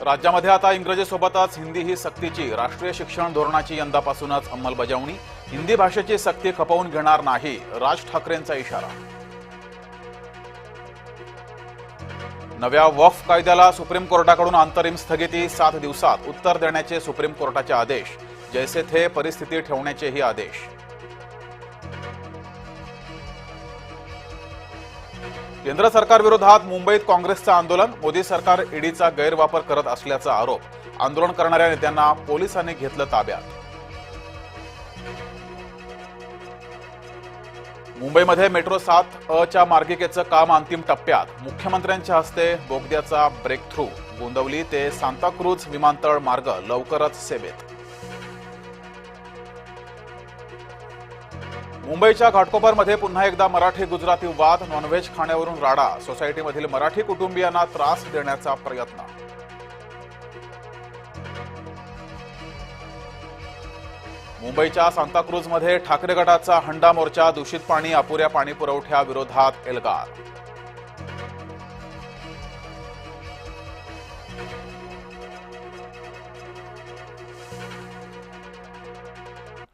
राज्यामध्ये आता इंग्रजीसोबतच हिंदी ही सक्तीची राष्ट्रीय शिक्षण धोरणाची यंदापासूनच अंमलबजावणी। हिंदी भाषेची सक्ती खपवून घेणार नाही, राज ठाकरेंचा इशारा। नव्या वक्फ कायद्याला सुप्रीम कोर्टाकडून अंतरिम स्थगिती, 7 दिवसात उत्तर देण्याचे सुप्रीम कोर्टाचे आदेश। जैसे थे परिस्थिती ठेवण्याचेही आदेश। केंद्र सरकारविरोधात मुंबईत काँग्रेसचं आंदोलन। मोदी सरकार ईडीचा गैरवापर करत असल्याचा आरोप। आंदोलन करणाऱ्या नेत्यांना पोलिसांनी घेतलं ताब्यात। मुंबईमध्ये मेट्रो 7 मार्गिकेचं काम अंतिम टप्प्यात। मुख्यमंत्र्यांच्या हस्ते बोगद्याचा ब्रेक थ्रू। गोंदवली ते सांताक्रूझ विमानतळ मार्ग लवकरच सेवेत। मुंबईच्या घाटकोपरमध्ये पुन्हा एकदा मराठी गुजराती वाद। नॉनव्हेज खाण्यावरून राडा। सोसायटीमधील मराठी कुटुंबियांना त्रास देण्याचा प्रयत्न। मुंबईच्या सांताक्रूझमध्ये ठाकरे गटाचा हंडा मोर्चा। दूषित पाणी, अपुऱ्या पाणी पुरवठ्याविरोधात एल्गार।